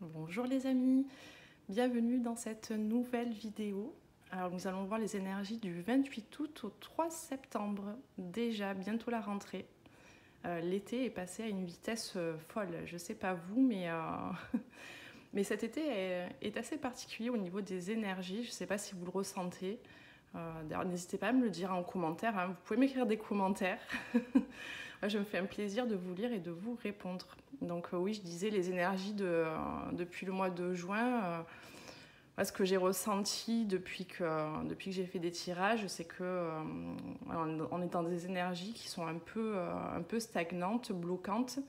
Bonjour les amis, bienvenue dans cette nouvelle vidéo. Alors nous allons voir les énergies du 28 août au 3 septembre, déjà bientôt la rentrée. L'été est passé à une vitesse folle, je sais pas vous, mais cet été est assez particulier au niveau des énergies, je sais pas si vous le ressentez. D'ailleurs n'hésitez pas à me le dire en commentaire, hein. Vous pouvez m'écrire des commentaires. Je me fais un plaisir de vous lire et de vous répondre. Donc oui, je disais les énergies depuis le mois de juin. Ce que j'ai ressenti depuis que j'ai fait des tirages, c'est qu'on est dans des énergies qui sont un peu stagnantes, bloquantes,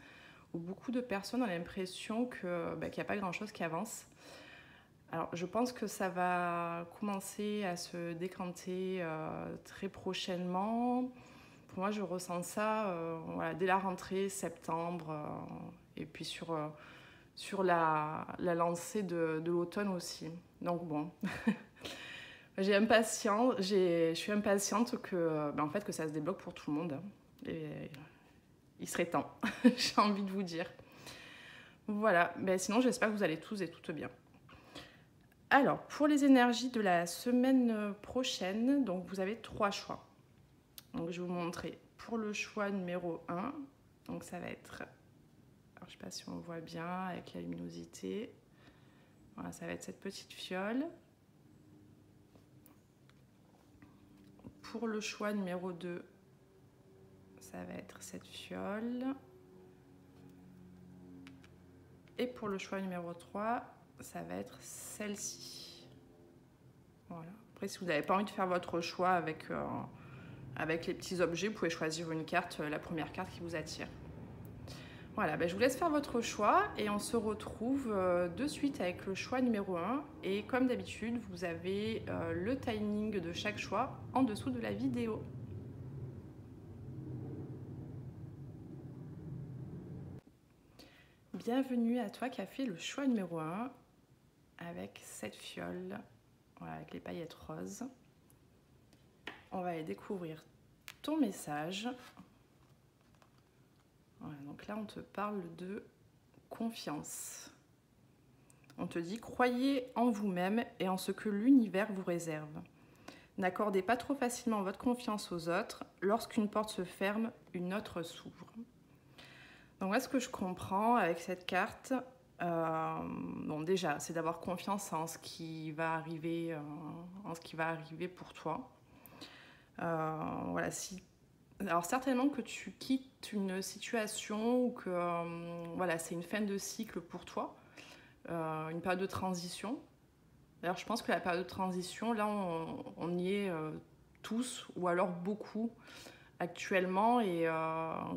où beaucoup de personnes ont l'impression qu'il n'y a pas grand-chose qui avance. Alors, je pense que ça va commencer à se décanter très prochainement. Pour moi, je ressens ça dès la rentrée, septembre, et puis sur la lancée de l'automne aussi. Donc bon, je suis impatiente que ça se débloque pour tout le monde. Et il serait temps, j'ai envie de vous dire. Voilà, sinon j'espère que vous allez tous et toutes bien. Alors, pour les énergies de la semaine prochaine, donc vous avez 3 choix. Donc je vais vous montrer pour le choix numéro 1. Donc ça va être, alors, je ne sais pas si on voit bien avec la luminosité. Voilà, ça va être cette petite fiole. Pour le choix numéro 2, ça va être cette fiole. Et pour le choix numéro 3, ça va être celle-ci. Voilà. Après, si vous n'avez pas envie de faire votre choix avec les petits objets, vous pouvez choisir une carte, la première carte qui vous attire. Voilà, je vous laisse faire votre choix et on se retrouve de suite avec le choix numéro 1. Et comme d'habitude, vous avez le timing de chaque choix en dessous de la vidéo. Bienvenue à toi qui as fait le choix numéro 1 avec cette fiole, voilà, avec les paillettes roses. On va aller découvrir ton message. Voilà, donc là, on te parle de confiance. On te dit, croyez en vous-même et en ce que l'univers vous réserve. N'accordez pas trop facilement votre confiance aux autres. Lorsqu'une porte se ferme, une autre s'ouvre. Donc moi, ce que je comprends avec cette carte, déjà, c'est d'avoir confiance en ce qui va arriver, pour toi. Voilà, alors certainement que tu quittes une situation ou que c'est une fin de cycle pour toi, une période de transition. D'ailleurs, je pense que la période de transition, là, on y est tous, ou alors beaucoup, actuellement. Et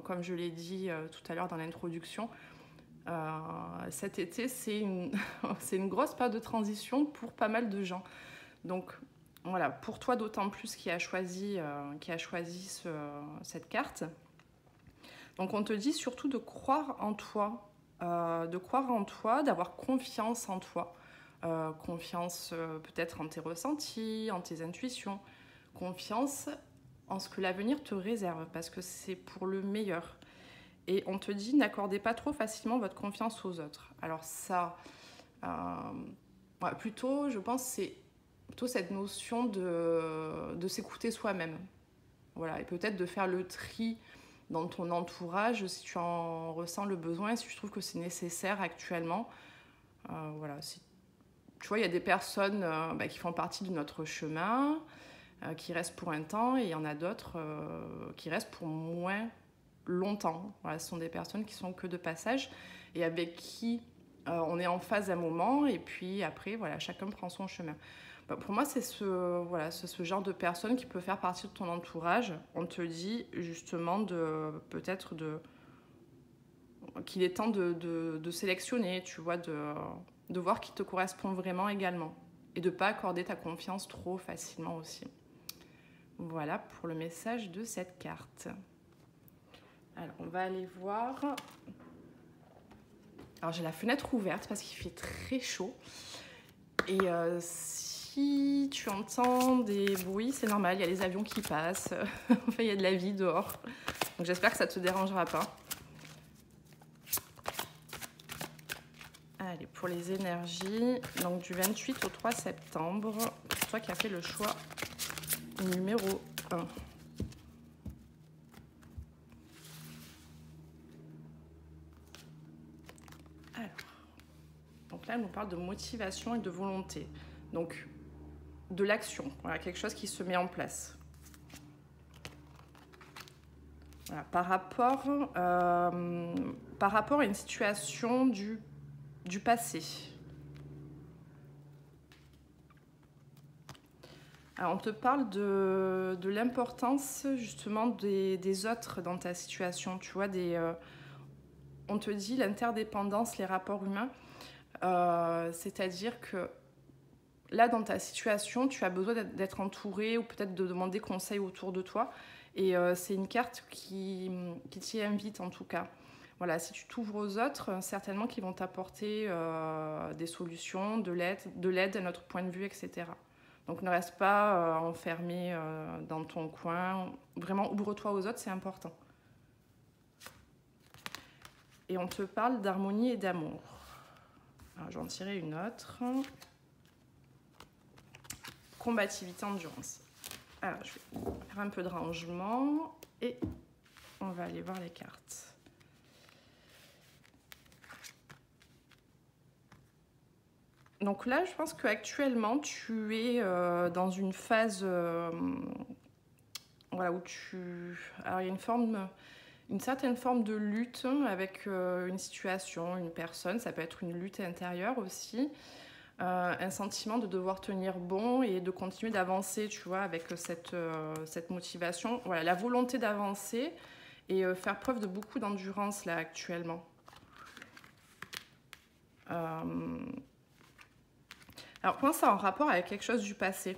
comme je l'ai dit tout à l'heure dans l'introduction, cet été, c'est une grosse période de transition pour pas mal de gens. Donc, voilà, pour toi d'autant plus qui a choisi cette carte. Donc on te dit surtout de croire en toi, d'avoir confiance en toi. Confiance peut-être en tes ressentis, en tes intuitions. Confiance en ce que l'avenir te réserve, parce que c'est pour le meilleur. Et on te dit, n'accordez pas trop facilement votre confiance aux autres. Alors ça, plutôt, je pense, c'est plutôt cette notion de s'écouter soi-même. Voilà, et peut-être de faire le tri dans ton entourage si tu en ressens le besoin, si tu trouves que c'est nécessaire actuellement. Voilà, tu vois, il y a des personnes qui font partie de notre chemin, qui restent pour un temps, et il y en a d'autres qui restent pour moins longtemps. Voilà, ce sont des personnes qui sont que de passage et avec qui on est en phase un moment, et puis après, voilà, chacun prend son chemin. Pour moi, c'est ce genre de personne qui peut faire partie de ton entourage. On te dit justement qu'il est temps de sélectionner, tu vois, de voir qui te correspond vraiment également. Et de ne pas accorder ta confiance trop facilement aussi. Voilà pour le message de cette carte. Alors, on va aller voir. Alors, j'ai la fenêtre ouverte parce qu'il fait très chaud. Et si tu entends des bruits, c'est normal, il y a les avions qui passent. Enfin, il y a de la vie dehors. Donc, j'espère que ça ne te dérangera pas. Allez, pour les énergies, donc du 28 au 3 septembre, pour toi qui as fait le choix numéro 1. Alors, donc là, elle nous parle de motivation et de volonté. Donc, de l'action, voilà, quelque chose qui se met en place. Voilà, par rapport à une situation du passé. Alors, on te parle de l'importance justement des autres dans ta situation. Tu vois, on te dit l'interdépendance, les rapports humains. C'est-à-dire que là, dans ta situation, tu as besoin d'être entouré ou peut-être de demander conseil autour de toi. Et c'est une carte qui t'y invite en tout cas. Voilà, si tu t'ouvres aux autres, certainement qu'ils vont t'apporter des solutions, de l'aide à notre point de vue, etc. Donc ne reste pas enfermé dans ton coin. Vraiment, ouvre-toi aux autres, c'est important. Et on te parle d'harmonie et d'amour. Alors, je vais en tirer une autre. Combativité, endurance. Alors, je vais faire un peu de rangement et on va aller voir les cartes. Donc là, je pense qu'actuellement, tu es dans une phase voilà, où alors, il y a une certaine forme de lutte avec une situation, une personne. Ça peut être une lutte intérieure aussi. Un sentiment de devoir tenir bon et de continuer d'avancer, tu vois, avec cette motivation. Voilà, la volonté d'avancer et faire preuve de beaucoup d'endurance, là, actuellement. Alors, pour moi, c'est en rapport avec quelque chose du passé.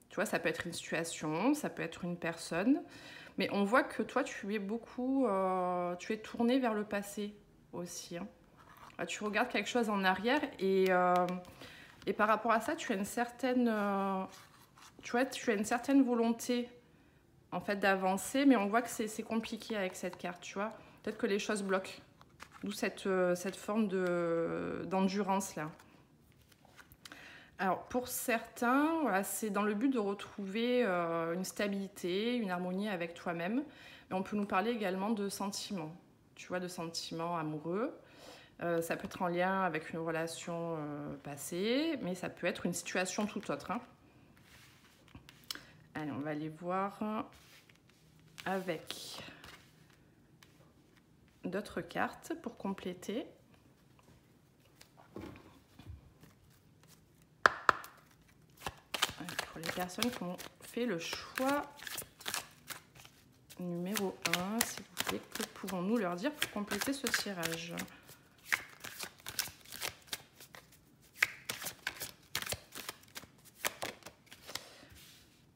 Tu vois, ça peut être une situation, ça peut être une personne. Mais on voit que toi, tu es tourné vers le passé aussi, hein. Tu regardes quelque chose en arrière et par rapport à ça, tu as une certaine volonté en fait d'avancer, mais on voit que c'est compliqué avec cette carte, tu vois. Peut-être que les choses bloquent, d'où cette forme d'endurance là. Alors pour certains, voilà, c'est dans le but de retrouver une stabilité, une harmonie avec toi-même. Mais on peut nous parler également de sentiments, tu vois, de sentiments amoureux. Ça peut être en lien avec une relation passée, mais ça peut être une situation tout autre, hein. Allez, on va aller voir avec d'autres cartes pour compléter. Pour les personnes qui ont fait le choix numéro 1, s'il vous plaît, que pouvons-nous leur dire pour compléter ce tirage ?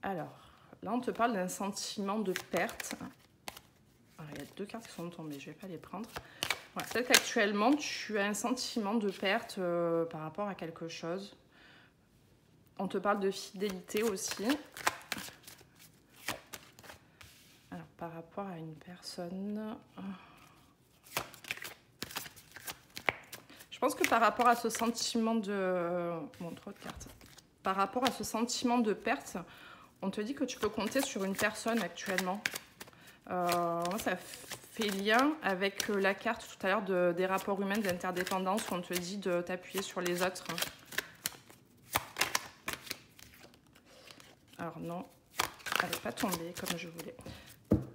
Alors, là, on te parle d'un sentiment de perte. Alors, il y a 2 cartes qui sont tombées, je ne vais pas les prendre. Voilà, peut-être qu'actuellement, tu as un sentiment de perte par rapport à quelque chose. On te parle de fidélité aussi. Alors, par rapport à une personne... Je pense que par rapport à ce sentiment de... Bon, trop de cartes. Par rapport à ce sentiment de perte... On te dit que tu peux compter sur une personne actuellement. Ça fait lien avec la carte tout à l'heure des rapports humains, de l'interdépendance, où on te dit de t'appuyer sur les autres. Alors non, elle n'est pas tombée comme je voulais.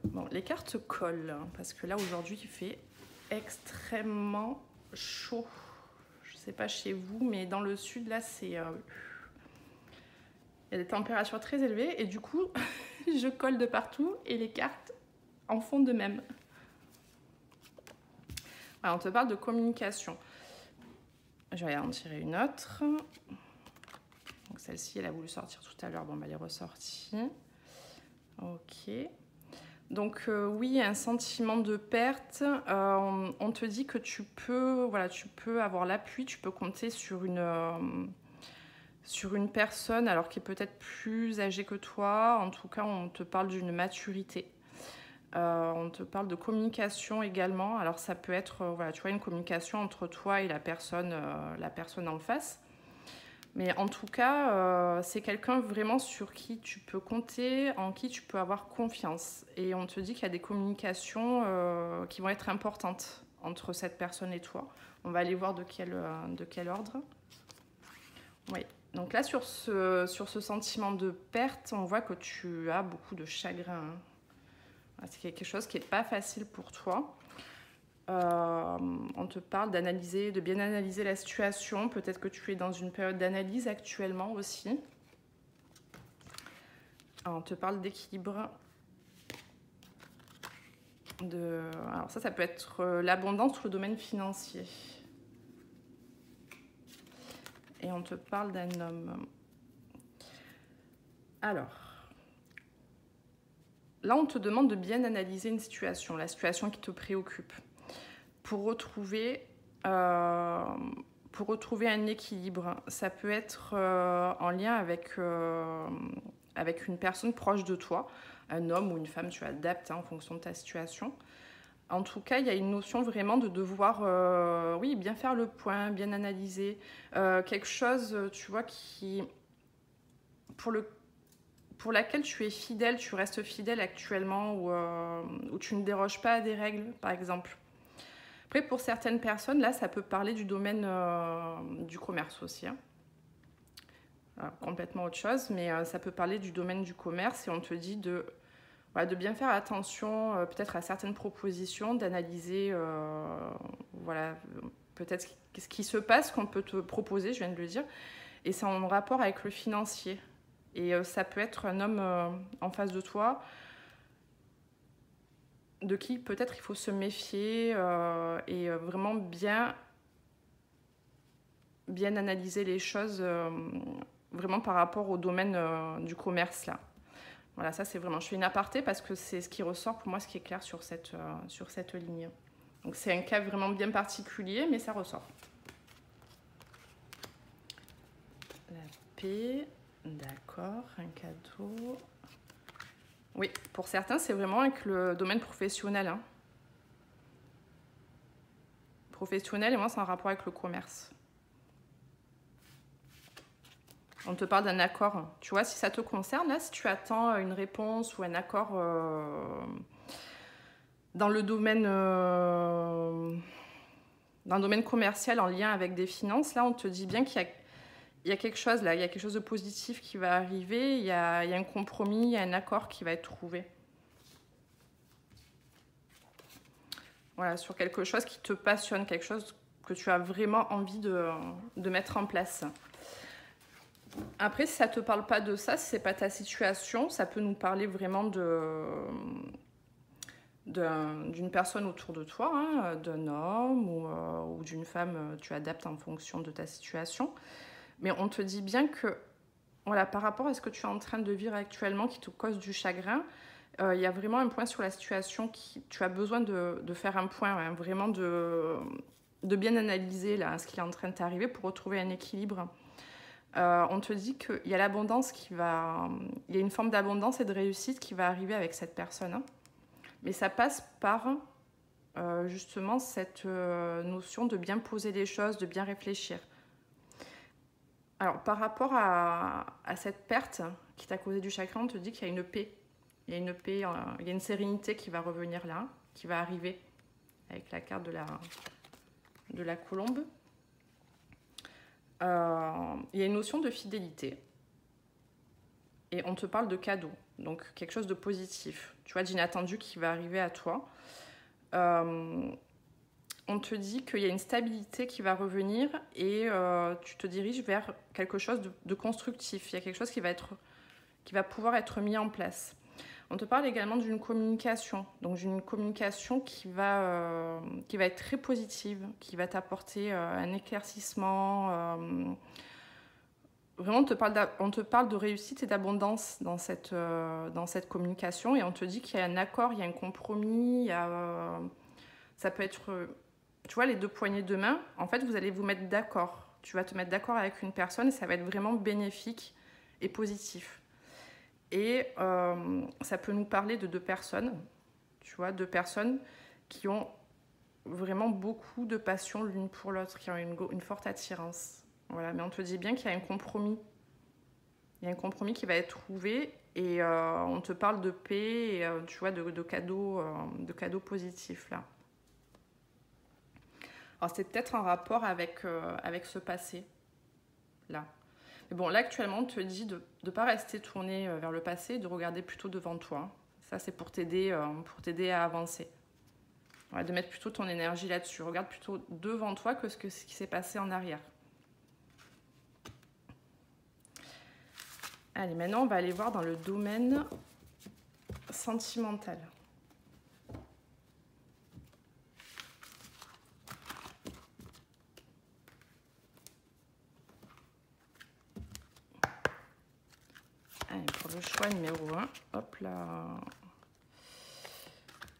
Bon, les cartes collent, hein, parce que là, aujourd'hui, il fait extrêmement chaud. Je ne sais pas chez vous, mais dans le sud, là, c'est... Il y a des températures très élevées et du coup, je colle de partout et les cartes en font de même. Alors, on te parle de communication. Je vais en tirer une autre. Donc celle-ci, elle a voulu sortir tout à l'heure. Bon, bah, elle est ressortie. Ok. Donc oui, un sentiment de perte. On te dit que tu peux avoir l'appui, tu peux compter sur une personne, alors qui est peut-être plus âgée que toi. En tout cas, on te parle d'une maturité. On te parle de communication également. Alors ça peut être voilà, tu vois, une communication entre toi et la personne en face. Mais en tout cas, c'est quelqu'un vraiment sur qui tu peux compter, en qui tu peux avoir confiance. Et on te dit qu'il y a des communications qui vont être importantes entre cette personne et toi. On va aller voir de quel ordre. Oui. Donc là, sur ce sentiment de perte, on voit que tu as beaucoup de chagrin. C'est quelque chose qui n'est pas facile pour toi. On te parle d'analyser, de bien analyser la situation. Peut-être que tu es dans une période d'analyse actuellement aussi. Alors, on te parle d'équilibre. Alors ça peut être l'abondance ou le domaine financier. Et on te parle d'un homme. Alors, là, on te demande de bien analyser une situation, la situation qui te préoccupe, pour retrouver un équilibre. Ça peut être en lien avec une personne proche de toi, un homme ou une femme, tu adaptes en fonction de ta situation. En tout cas, il y a une notion vraiment de devoir bien faire le point, bien analyser. Quelque chose, tu vois, pour laquelle tu es fidèle, tu restes fidèle actuellement ou tu ne déroges pas à des règles, par exemple. Après, pour certaines personnes, là, ça peut parler du domaine du commerce aussi. Complètement autre chose, mais ça peut parler du domaine du commerce et on te dit de bien faire attention peut-être à certaines propositions, d'analyser peut-être ce qui se passe, qu'on peut te proposer, je viens de le dire, et c'est en rapport avec le financier. Et ça peut être un homme en face de toi, de qui peut-être il faut se méfier et vraiment bien analyser les choses vraiment par rapport au domaine du commerce là. Voilà, ça c'est vraiment, je fais une aparté parce que c'est ce qui ressort pour moi, ce qui est clair sur cette ligne. Donc c'est un cas vraiment bien particulier, mais ça ressort. La paix, d'accord, un cadeau. Oui, pour certains, c'est vraiment avec le domaine professionnel. Hein. Professionnel, et moi, c'est en rapport avec le commerce. On te parle d'un accord. Tu vois, si ça te concerne, là, si tu attends une réponse ou un accord dans le domaine commercial en lien avec des finances, là, on te dit bien qu'il y a quelque chose là, il y a quelque chose de positif qui va arriver, il y a un compromis, il y a un accord qui va être trouvé. Voilà, sur quelque chose qui te passionne, quelque chose que tu as vraiment envie de mettre en place. Après, si ça ne te parle pas de ça, si ce n'est pas ta situation, ça peut nous parler vraiment d'une personne autour de toi, hein, d'un homme ou d'une femme, tu adaptes en fonction de ta situation. Mais on te dit bien que, voilà, par rapport à ce que tu es en train de vivre actuellement qui te cause du chagrin, il y a vraiment un point sur la situation tu as besoin de faire un point, hein, vraiment de bien analyser là, ce qui est en train de t'arriver pour retrouver un équilibre. On te dit qu'il y a l'abondance il y a une forme d'abondance et de réussite qui va arriver avec cette personne. Hein. Mais ça passe par justement cette notion de bien poser les choses, de bien réfléchir. Alors, par rapport à cette perte qui t'a causé du chagrin, on te dit qu'il y a une paix. Il y a une paix, il y a une sérénité qui va revenir là, qui va arriver avec la carte de la colombe. Il y a une notion de fidélité. Et on te parle de cadeau, donc quelque chose de positif. Tu vois, d'inattendu qui va arriver à toi. On te dit qu'il y a une stabilité qui va revenir et tu te diriges vers quelque chose de constructif. Il y a quelque chose qui va pouvoir être mis en place. On te parle également d'une communication, donc d'une communication qui va être très positive, qui va t'apporter un éclaircissement. Vraiment, on te parle de réussite et d'abondance dans cette communication et on te dit qu'il y a un accord, il y a un compromis, ça peut être, tu vois, les deux poignées de main. En fait, vous allez vous mettre d'accord. Tu vas te mettre d'accord avec une personne et ça va être vraiment bénéfique et positif. Et ça peut nous parler de deux personnes. tu vois, deux personnes qui ont vraiment beaucoup de passion l'une pour l'autre, qui ont une forte attirance. Voilà, mais on te dit bien qu'il y a un compromis. Il y a un compromis qui va être trouvé et on te parle de paix et tu vois, de cadeaux positifs là. Alors c'est peut-être en rapport avec ce passé là. Mais bon, là actuellement on te dit de ne pas rester tourné vers le passé, de regarder plutôt devant toi. Ça c'est pour t'aider à avancer. Ouais, de mettre plutôt ton énergie là-dessus. Regarde plutôt devant toi que ce qui s'est passé en arrière. Allez, maintenant on va aller voir dans le domaine sentimental. Allez, pour le choix numéro 1, hop là.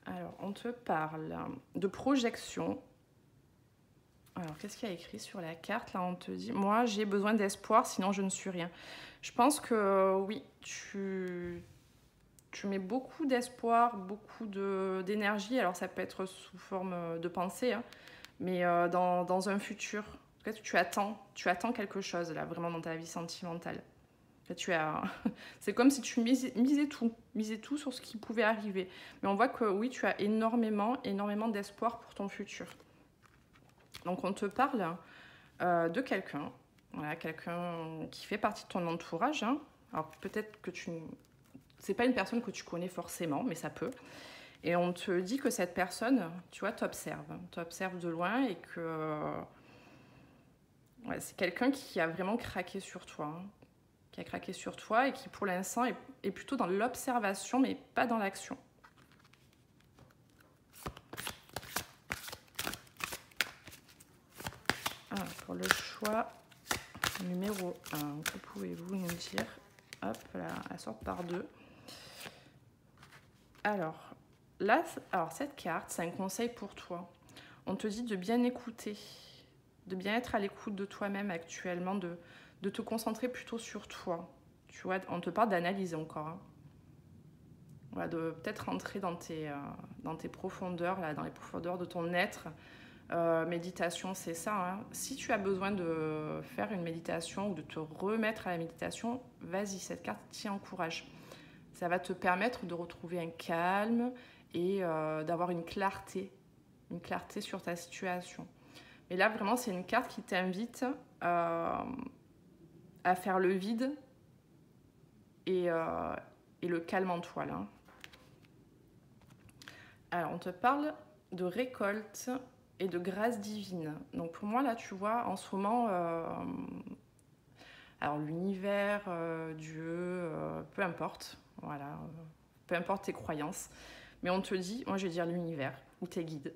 Alors, on te parle de projection. Alors, qu'est-ce qu'il y a écrit sur la carte? Là, on te dit, moi, j'ai besoin d'espoir, sinon je ne suis rien. Je pense que oui, tu mets beaucoup d'espoir, beaucoup d'énergie. Alors, ça peut être sous forme de pensée, hein, mais dans un futur. En fait, tu attends quelque chose, là, vraiment dans ta vie sentimentale. C'est comme si tu misais tout sur ce qui pouvait arriver. Mais on voit que oui, tu as énormément d'espoir pour ton futur. Donc on te parle de quelqu'un, voilà, quelqu'un qui fait partie de ton entourage. Hein. Alors peut-être que c'est pas une personne que tu connais forcément, mais ça peut. Et on te dit que cette personne, tu vois, t'observe de loin et que ouais, c'est quelqu'un qui a vraiment craqué sur toi. Hein. Qui a craqué sur toi et qui pour l'instant est plutôt dans l'observation mais pas dans l'action. Alors, pour le choix numéro 1, que pouvez-vous nous dire? Hop, là, elle sort par deux. Alors, là, cette carte, c'est un conseil pour toi. On te dit de bien écouter, de bien être à l'écoute de toi-même actuellement, de te concentrer plutôt sur toi. Tu vois, on te parle d'analyser encore. Hein. Voilà, de peut-être rentrer dans tes profondeurs, là, dans les profondeurs de ton être. Méditation, c'est ça. Hein. Si tu as besoin de faire une méditation ou de te remettre à la méditation, vas-y, cette carte t'y encourage. Ça va te permettre de retrouver un calme et d'avoir une clarté sur ta situation. Et là, vraiment, c'est une carte qui t'invite à faire le vide et le calme en toi. Là. Alors, on te parle de récolte et de grâce divine. Donc, pour moi, là, tu vois, en ce moment, alors l'univers, Dieu, peu importe, voilà, peu importe tes croyances, mais on te dit, moi je vais dire l'univers ou tes guides.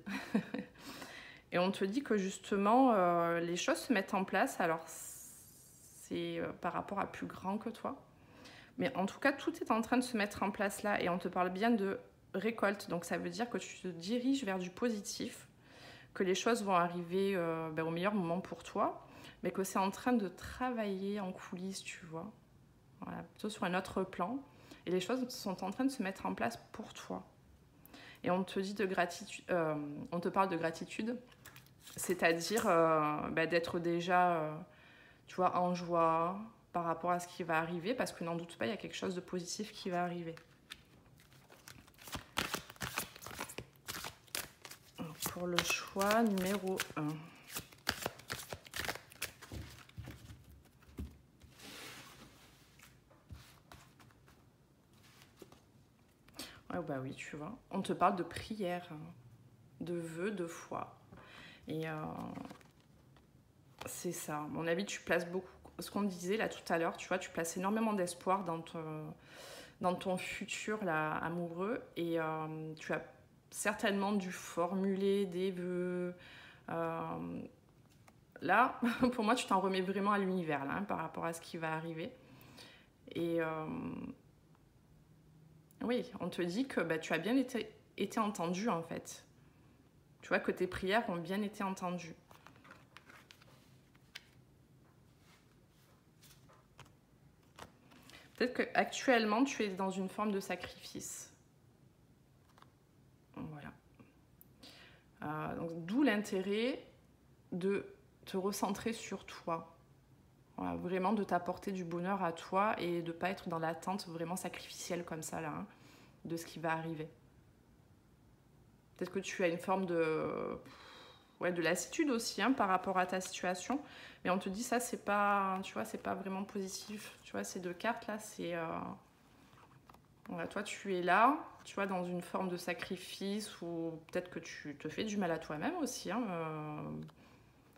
Et on te dit que justement, les choses se mettent en place. Alors, c'est par rapport à plus grand que toi. Mais en tout cas, tout est en train de se mettre en place là. Et on te parle bien de récolte. Donc, ça veut dire que tu te diriges vers du positif, que les choses vont arriver au meilleur moment pour toi, mais que c'est en train de travailler en coulisses, tu vois. Voilà, plutôt sur un autre plan. Et les choses sont en train de se mettre en place pour toi. Et on te dit on te parle de gratitude, c'est-à-dire d'être déjà, tu vois, en joie par rapport à ce qui va arriver, parce que n'en doute pas, il y a quelque chose de positif qui va arriver. Alors, pour le choix numéro 1. Ah bah oui, tu vois, on te parle de prière, de vœux, de foi. Et c'est ça. À mon avis, tu places beaucoup. Ce qu'on disait là tout à l'heure, tu vois, tu places énormément d'espoir dans ton futur là, amoureux. Et tu as certainement dû formuler des vœux. Là, pour moi, tu t'en remets vraiment à l'univers là, hein, par rapport à ce qui va arriver. Et oui, on te dit que tu as bien été entendu en fait. Tu vois que tes prières ont bien été entendues. Peut-être qu'actuellement, tu es dans une forme de sacrifice. l'intérêt de te recentrer sur toi. Voilà, vraiment de t'apporter du bonheur à toi et de ne pas être dans l'attente vraiment sacrificielle comme ça, là, hein, de ce qui va arriver. Peut-être que tu as une forme de lassitude aussi, hein, par rapport à ta situation. Mais on te dit ça, c'est pas, tu vois, c'est pas vraiment positif. Tu vois, ces deux cartes là, c'est... Voilà, toi, tu es là, tu vois, dans une forme de sacrifice ou peut-être que tu te fais du mal à toi-même aussi, hein,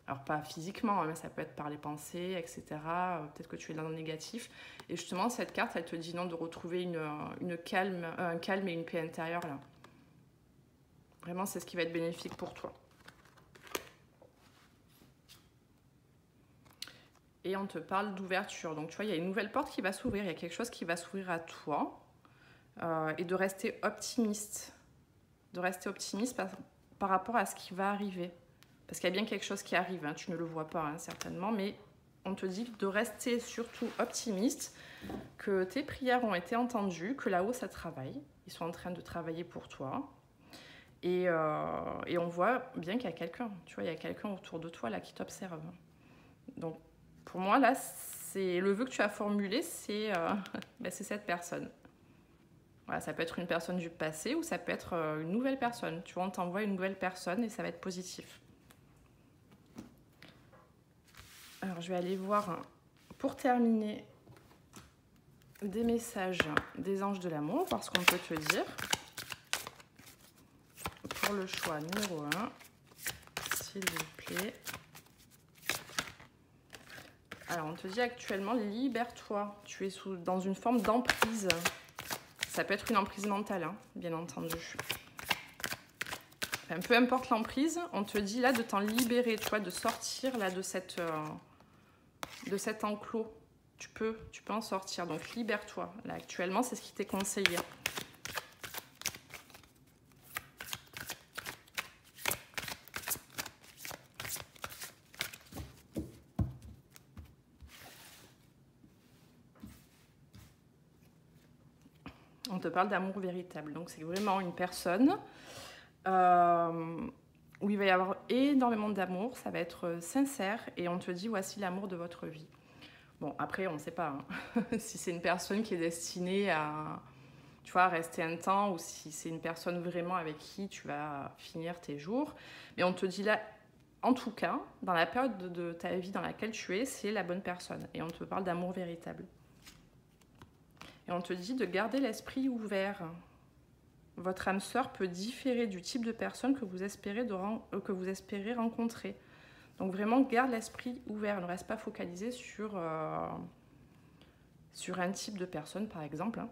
alors pas physiquement, mais ça peut être par les pensées, etc. Peut-être que tu es dans le négatif. Et justement, cette carte, elle te dit non, de retrouver un calme et une paix intérieure là. Vraiment, c'est ce qui va être bénéfique pour toi. Et on te parle d'ouverture. Donc tu vois, il y a une nouvelle porte qui va s'ouvrir, il y a quelque chose qui va s'ouvrir à toi. Et de rester optimiste. De rester optimiste par rapport à ce qui va arriver. Parce qu'il y a bien quelque chose qui arrive, hein, tu ne le vois pas, hein, certainement, mais on te dit de rester surtout optimiste, que tes prières ont été entendues, que là-haut ça travaille, ils sont en train de travailler pour toi. Et on voit bien qu'il y a quelqu'un, tu vois, il y a quelqu'un autour de toi là qui t'observe. Donc pour moi là, c'est le vœu que tu as formulé, c'est cette personne. Voilà, ça peut être une personne du passé ou ça peut être une nouvelle personne. Tu vois, on t'envoie une nouvelle personne et ça va être positif. Alors, je vais aller voir, pour terminer, des messages des anges de l'amour, voir ce qu'on peut te dire. Pour le choix numéro 1, s'il vous plaît. Alors, on te dit actuellement, libère-toi. Tu es dans une forme d'emprise. Ça peut être une emprise mentale, hein, bien entendu. Enfin, peu importe l'emprise, on te dit là de t'en libérer, tu vois, de sortir là de cet enclos. Tu peux en sortir, donc libère-toi. Là, actuellement, c'est ce qui t'est conseillé. On te parle d'amour véritable. Donc, c'est vraiment une personne où il va y avoir énormément d'amour. Ça va être sincère et on te dit, voici l'amour de votre vie. Bon, après, on ne sait pas hein, si c'est une personne qui est destinée à, tu vois, rester un temps ou si c'est une personne vraiment avec qui tu vas finir tes jours. Mais on te dit là, en tout cas, dans la période de ta vie dans laquelle tu es, c'est la bonne personne. Et on te parle d'amour véritable. Et on te dit de garder l'esprit ouvert. Votre âme sœur peut différer du type de personne que vous espérez rencontrer. Donc vraiment, garde l'esprit ouvert. Ne reste pas focalisé sur un type de personne, par exemple.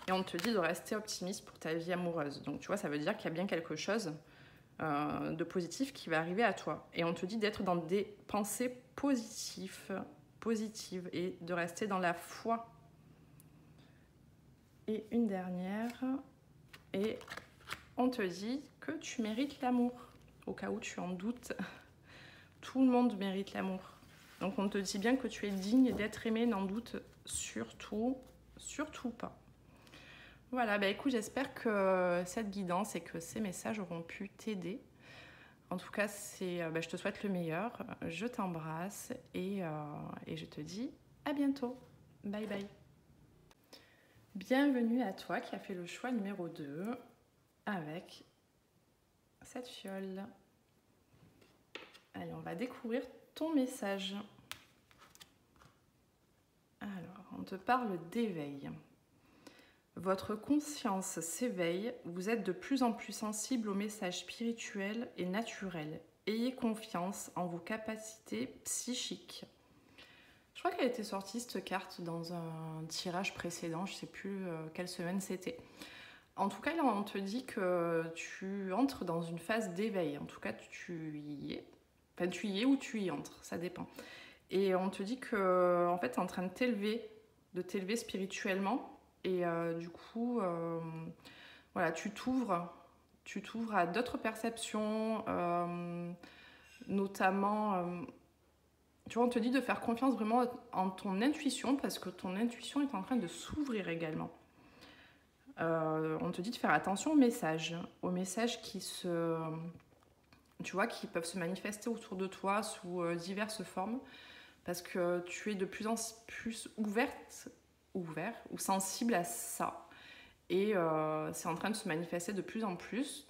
Et on te dit de rester optimiste pour ta vie amoureuse. Donc tu vois, ça veut dire qu'il y a bien quelque chose de positif qui va arriver à toi. Et on te dit d'être dans des pensées positives et de rester dans la foi. Et une dernière, et on te dit que tu mérites l'amour. Au cas où tu en doutes, tout le monde mérite l'amour. Donc on te dit bien que tu es digne d'être aimé, n'en doute surtout pas. Voilà, bah écoute, j'espère que cette guidance et que ces messages auront pu t'aider. En tout cas, je te souhaite le meilleur, je t'embrasse et je te dis à bientôt. Bye bye. Bienvenue à toi qui as fait le choix numéro 2 avec cette fiole. Allez, on va découvrir ton message. Alors, on te parle d'éveil. Votre conscience s'éveille, vous êtes de plus en plus sensible aux messages spirituels et naturels. Ayez confiance en vos capacités psychiques. Je crois qu'elle était sortie cette carte dans un tirage précédent, je ne sais plus quelle semaine c'était. En tout cas, là, on te dit que tu entres dans une phase d'éveil. En tout cas, tu y es. Enfin, tu y es ou tu y entres, ça dépend. Et on te dit que, en fait, tu es en train de t'élever spirituellement. Et du coup, voilà, tu t'ouvres à d'autres perceptions, notamment, tu vois, on te dit de faire confiance vraiment en ton intuition parce que ton intuition est en train de s'ouvrir également. On te dit de faire attention aux messages qui se... Tu vois, qui peuvent se manifester autour de toi sous diverses formes, parce que tu es de plus en plus ouvert ou sensible à ça. Et c'est en train de se manifester de plus en plus.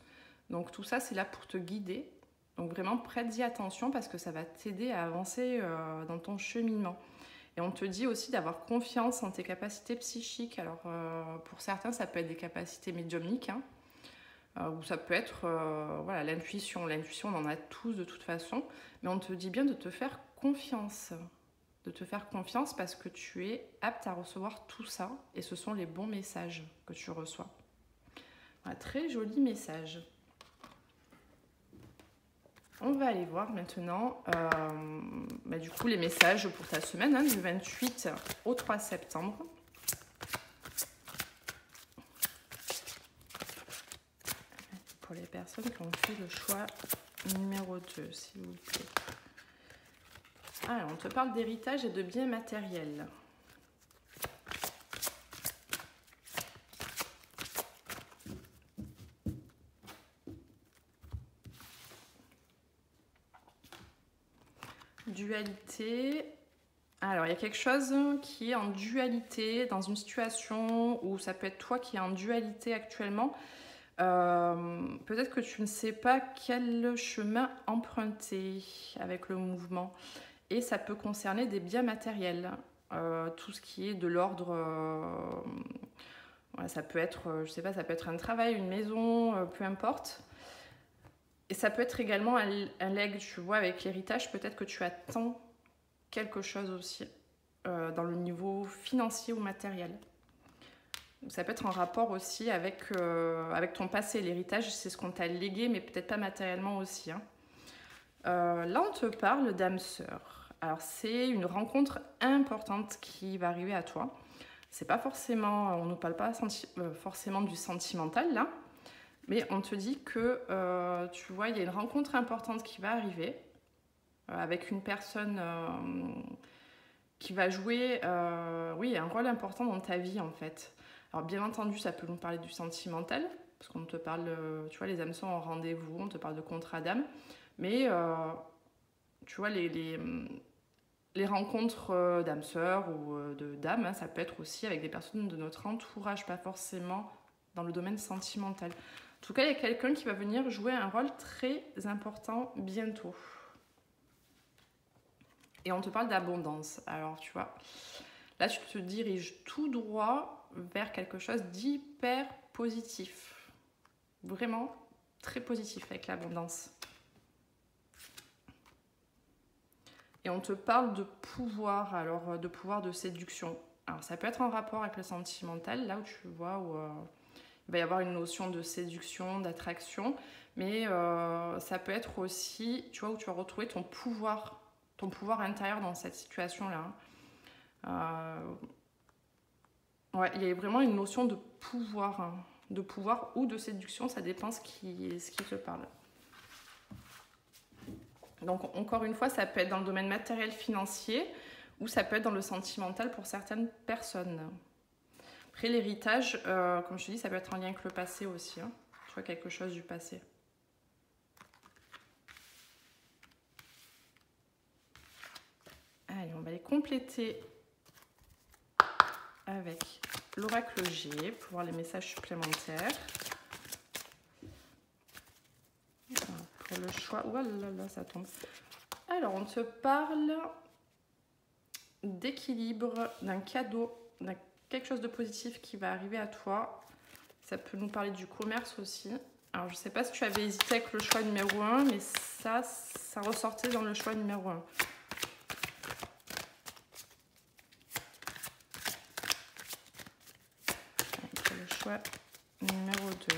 Donc tout ça, c'est là pour te guider. Donc vraiment, prête-y attention parce que ça va t'aider à avancer dans ton cheminement. Et on te dit aussi d'avoir confiance en tes capacités psychiques. Alors pour certains, ça peut être des capacités médiumniques, hein, ou ça peut être voilà, l'intuition. L'intuition, on en a tous de toute façon. Mais on te dit bien de te faire confiance. De te faire confiance parce que tu es apte à recevoir tout ça. Et ce sont les bons messages que tu reçois. Un très joli message. On va aller voir maintenant du coup les messages pour ta semaine, hein, du 28 au 3 septembre. Pour les personnes qui ont fait le choix numéro 2, s'il vous plaît. Alors, on te parle d'héritage et de biens matériels. Dualité. Alors, il y a quelque chose qui est en dualité dans une situation où ça peut être toi qui es en dualité actuellement. Peut-être que tu ne sais pas quel chemin emprunter avec le mouvement. Et ça peut concerner des biens matériels. Tout ce qui est de l'ordre... voilà, ça peut être, je sais pas, ça peut être un travail, une maison, peu importe. Et ça peut être également un legs, tu vois, avec l'héritage, peut-être que tu attends quelque chose aussi dans le niveau financier ou matériel. Ça peut être en rapport aussi avec ton passé. L'héritage, c'est ce qu'on t'a légué, mais peut-être pas matériellement aussi. Hein. Là, on te parle d'âme sœur. Alors, c'est une rencontre importante qui va arriver à toi. C'est pas forcément, on ne parle pas forcément du sentimental, là. Mais on te dit que, tu vois, il y a une rencontre importante qui va arriver avec une personne qui va jouer un rôle important dans ta vie, en fait. Alors, bien entendu, ça peut nous parler du sentimental, parce qu'on te parle, tu vois, les âmes sont en rendez-vous, on te parle de contrat d'âme. Mais, tu vois, les rencontres d'âmes sœurs ou d'âmes, hein, ça peut être aussi avec des personnes de notre entourage, pas forcément dans le domaine sentimental. En tout cas, il y a quelqu'un qui va venir jouer un rôle très important bientôt. Et on te parle d'abondance. Alors, tu vois, là, tu te diriges tout droit vers quelque chose d'hyper positif. Vraiment très positif avec l'abondance. Et on te parle de pouvoir, alors de pouvoir de séduction. Alors, ça peut être en rapport avec le sentimental, là où tu vois où... il va y avoir une notion de séduction, d'attraction, mais ça peut être aussi, tu vois, où tu vas retrouver ton pouvoir intérieur dans cette situation-là. Ouais, il y a vraiment une notion de pouvoir ou de séduction, ça dépend ce qui te parle. Donc, encore une fois, ça peut être dans le domaine matériel financier ou ça peut être dans le sentimental pour certaines personnes. Après, l'héritage, comme je te dis, ça peut être en lien avec le passé aussi. Hein. Tu vois, quelque chose du passé. Allez, on va les compléter avec l'oracle G pour voir les messages supplémentaires. Pour le choix... Oh là là, ça tombe. Alors, on te parle d'équilibre, d'un cadeau, d'un quelque chose de positif qui va arriver à toi. Ça peut nous parler du commerce aussi. Alors, je ne sais pas si tu avais hésité avec le choix numéro 1, mais ça ressortait dans le choix numéro 1. Donc, le choix numéro 2.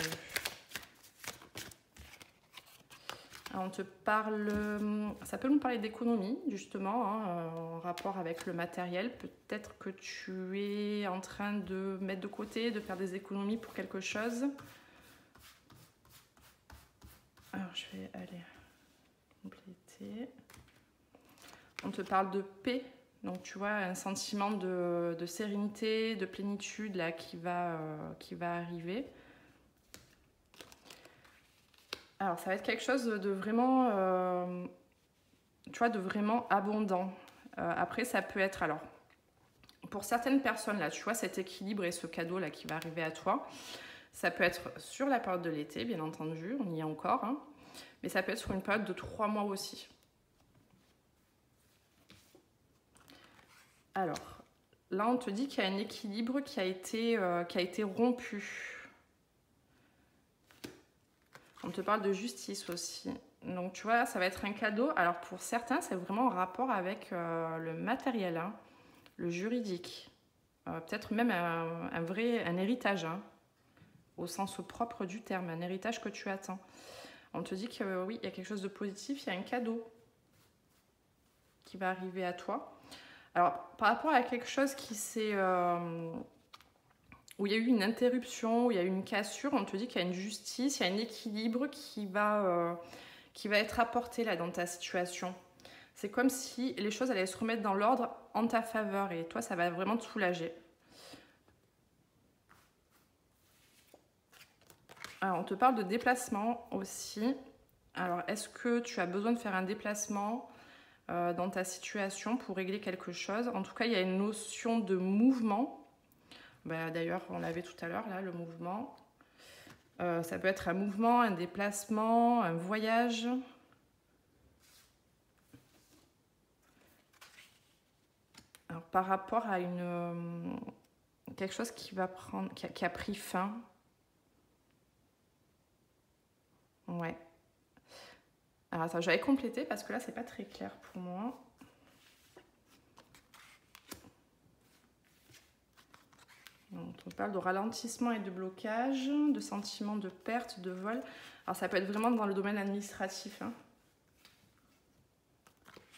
Alors, on te parle... Ça peut nous parler d'économie, justement, hein, en rapport avec le matériel. Peut-être que tu es en train de mettre de côté, de faire des économies pour quelque chose. Alors, je vais aller compléter. On te parle de paix, Donc tu vois, un sentiment de sérénité, de plénitude là qui va arriver. Alors ça va être quelque chose de vraiment, tu vois, de vraiment abondant. Après ça peut être, alors, pour certaines personnes là, tu vois, cet équilibre et ce cadeau là qui va arriver à toi, ça peut être sur la période de l'été, bien entendu, on y est encore, hein, mais ça peut être sur une période de 3 mois aussi. Alors, là, on te dit qu'il y a un équilibre qui a été rompu. On te parle de justice aussi. Donc, tu vois, ça va être un cadeau. Alors, pour certains, c'est vraiment en rapport avec le matériel, hein, le juridique. Peut-être même un héritage, hein, au sens propre du terme, un héritage que tu attends. On te dit que oui, il y a quelque chose de positif, il y a un cadeau qui va arriver à toi. Alors, par rapport à quelque chose qui s'est... où il y a eu une interruption, où il y a eu une cassure, on te dit qu'il y a une justice, il y a un équilibre qui va être apporté là dans ta situation. C'est comme si les choses allaient se remettre dans l'ordre en ta faveur et toi, ça va vraiment te soulager. Alors, on te parle de déplacement aussi. Alors, est-ce que tu as besoin de faire un déplacement dans ta situation pour régler quelque chose? En tout cas, il y a une notion de mouvement. Bah, d'ailleurs, on l'avait tout à l'heure, là, le mouvement. Ça peut être un mouvement, un déplacement, un voyage. Alors, par rapport à quelque chose qui a pris fin. Ouais. Alors, attends, j'avais complété parce que là, c'est pas très clair pour moi. Donc, on parle de ralentissement et de blocage, de sentiment de perte, de vol. Alors, ça peut être vraiment dans le domaine administratif, hein.